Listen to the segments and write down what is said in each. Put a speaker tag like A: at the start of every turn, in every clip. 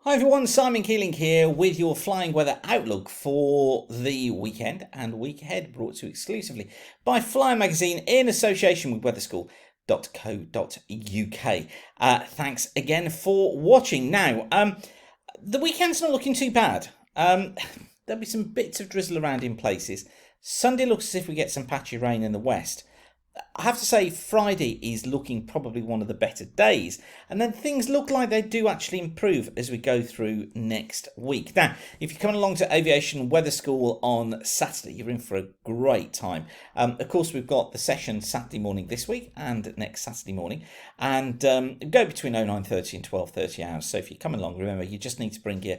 A: Hi everyone, Simon Keeling here with your flying weather outlook for the weekend and week ahead, brought to you exclusively by Flyer Magazine in association with weatherschool.co.uk. Thanks again for watching. Now, the weekend's not looking too bad. There'll be some bits of drizzle around in places. Sunday looks as if we get some patchy rain in the west. I have to say, Friday is looking probably one of the better days, and then things look like they do actually improve as we go through next week. Now, if you're coming along to Aviation Weather School on Saturday, you're in for a great time. Of course, we've got the session Saturday morning this week and next Saturday morning, and go between 09:30 and 12:30 hours. So if you come along, remember, you just need to bring your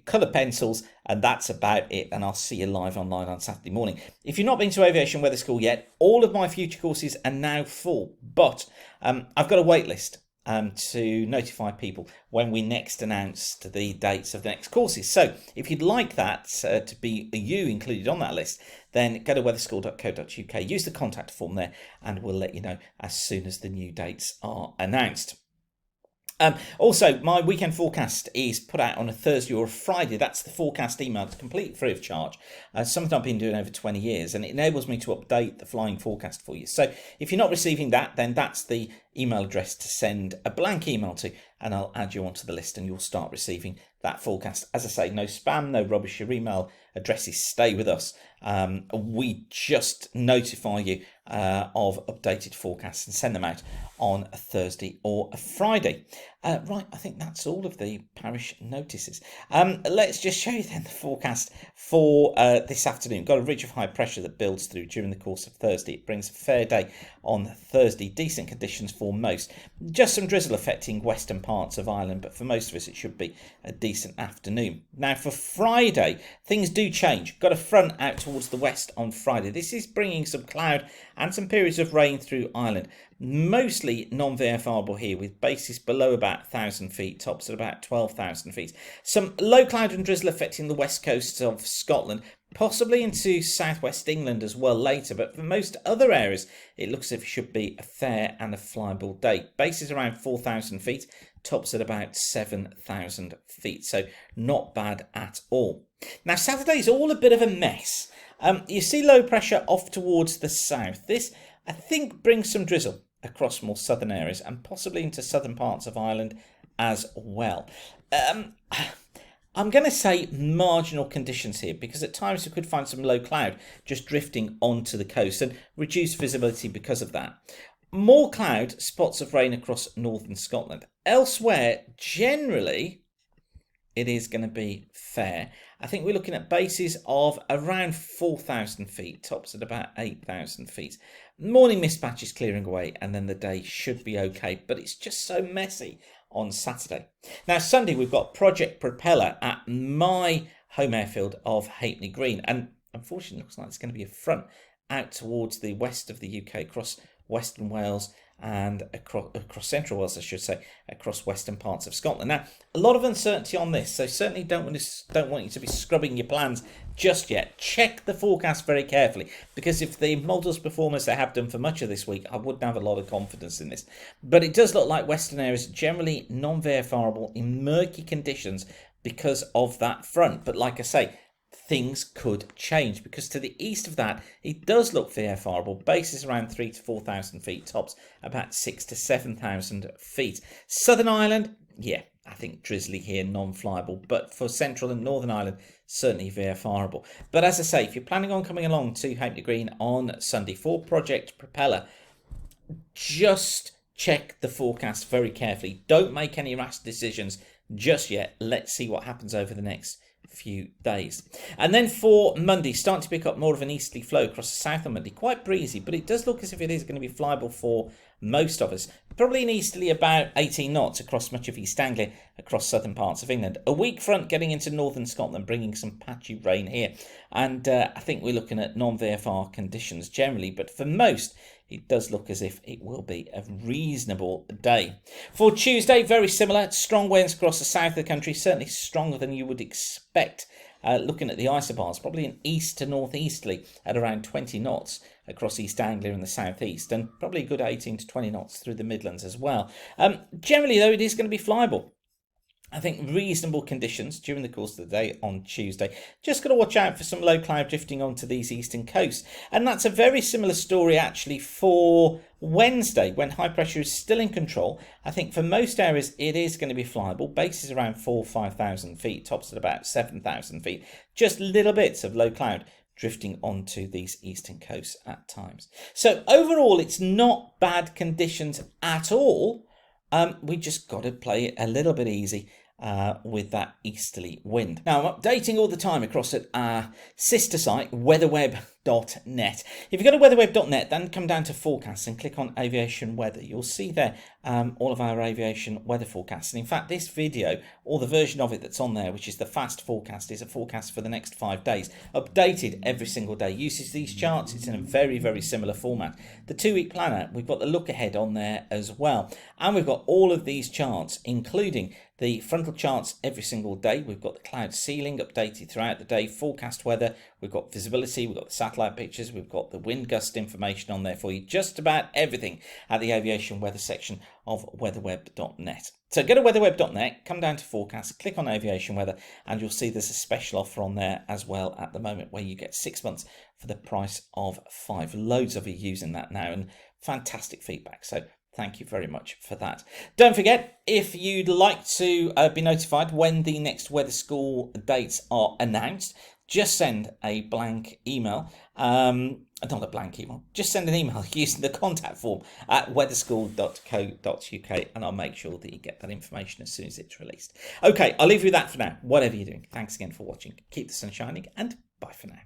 A: colour pencils, and that's about it, and I'll see you live online on Saturday morning. If you've not been to Aviation Weather School yet, all of my future courses are now full, but I've got a wait list to notify people when we next announced the dates of the next courses. So if you'd like that to be you included on that list, then go to weatherschool.co.uk, use the contact form there, and we'll let you know as soon as the new dates are announced. Also, my weekend forecast is put out on a Thursday or a Friday. That's the forecast email. It's completely free of charge. Something I've been doing over 20 years, and it enables me to update the flying forecast for you. So if you're not receiving that, then that's the email address to send a blank email to, and I'll add you onto the list and you'll start receiving that forecast. As I say, no spam, no rubbish. Your email addresses stay with us. We just notify you of updated forecasts and send them out on a Thursday or a Friday. Right, I think that's all of the parish notices. Let's just show you then the forecast for this afternoon. Got a ridge of high pressure that builds through during the course of Thursday. It brings a fair day on Thursday. Decent conditions for most. Just some drizzle affecting western parts of Ireland, but for most of us it should be a decent afternoon. Now for Friday, things do change. Got a front out towards the west on Friday. This is bringing some cloud and some periods of rain through Ireland. Mostly non-VFRable here, with bases below about 1,000 feet, tops at about 12,000 feet. Some low cloud and drizzle affecting the west coast of Scotland, possibly into southwest England as well later, but for most other areas it looks as if it should be a fair and a flyable day. Bases around 4,000 feet, tops at about 7,000 feet, so not bad at all. Now Saturday's all a bit of a mess. You see low pressure off towards the south. This, I think, brings some drizzle across more southern areas and possibly into southern parts of Ireland as well. I'm going to say marginal conditions here, because at times you could find some low cloud just drifting onto the coast and reduced visibility because of that. More cloud, spots of rain across northern Scotland. Elsewhere, generally, it is going to be fair. I think we're looking at bases of around 4,000 feet, tops at about 8,000 feet. Morning mist patches clearing away, and then the day should be okay, but it's just so messy on Saturday. Now Sunday we've got Project Propeller at my home airfield of Hapney Green, and unfortunately it looks like it's going to be a front out towards the west of the UK, across Western Wales and across Central Wales, I should say, across western parts of Scotland. Now, a lot of uncertainty on this, so certainly don't want you to be scrubbing your plans just yet. Check the forecast very carefully, because if the models perform as they have done for much of this week, I wouldn't have a lot of confidence in this. But it does look like western areas generally non-VFRable in murky conditions because of that front. But like I say, things could change, because to the east of that it does look VFRable. Bases around 3,000 to 4,000 feet, tops about 6,000 to 7,000 feet. Southern Ireland, yeah, I think drizzly here, non-flyable, but for central and northern Ireland, certainly VFRable. But as I say, if you're planning on coming along to Hapney Green on Sunday for Project Propeller, just check the forecast very carefully. Don't make any rash decisions just yet. Let's see what happens over the next few days. And then for Monday, starting to pick up more of an easterly flow across the south on Monday. Quite breezy, but it does look as if it is going to be flyable for most of us. Probably an easterly about 18 knots across much of East Anglia, across southern parts of England. A weak front getting into northern Scotland, bringing some patchy rain here. And I think we're looking at non-VFR conditions generally, but for most, it does look as if it will be a reasonable day. For Tuesday, very similar. Strong winds across the south of the country, certainly stronger than you would expect. Looking at the isobars, probably an east to northeasterly at around 20 knots across East Anglia and the southeast, and probably a good 18 to 20 knots through the Midlands as well. Generally, though, it is going to be flyable. I think reasonable conditions during the course of the day on Tuesday. Just got to watch out for some low cloud drifting onto these eastern coasts. And that's a very similar story actually for Wednesday, when high pressure is still in control. I think for most areas it is going to be flyable. Bases around 4,000 or 5,000 feet, tops at about 7,000 feet. Just little bits of low cloud drifting onto these eastern coasts at times. So overall, it's not bad conditions at all. We just got to play it a little bit easy with that easterly wind. Now, I'm updating all the time across at our sister site, weatherweb.net. If you go to weatherweb.net, then come down to forecasts and click on aviation weather. You'll see there all of our aviation weather forecasts. And in fact, this video, or the version of it that's on there, which is the fast forecast, is a forecast for the next 5 days, updated every single day. Uses these charts. It's in a very, very similar format. The 2-week planner, we've got the look ahead on there as well. And we've got all of these charts, including the frontal charts every single day. We've got the cloud ceiling updated throughout the day, forecast weather, we've got visibility, we've got the satellite pictures, we've got the wind gust information on there for you, just about everything at the aviation weather section of weatherweb.net. So go to weatherweb.net, come down to forecast, click on aviation weather, and you'll see there's a special offer on there as well at the moment where you get 6 months for the price of 5. Loads of you using that now and fantastic feedback. So thank you very much for that. Don't forget, if you'd like to be notified when the next weather school dates are announced, just send a blank email. Not a blank email, just send an email using the contact form at weatherschool.co.uk and I'll make sure that you get that information as soon as it's released. Okay, I'll leave you with that for now, whatever you're doing. Thanks again for watching. Keep the sun shining and bye for now.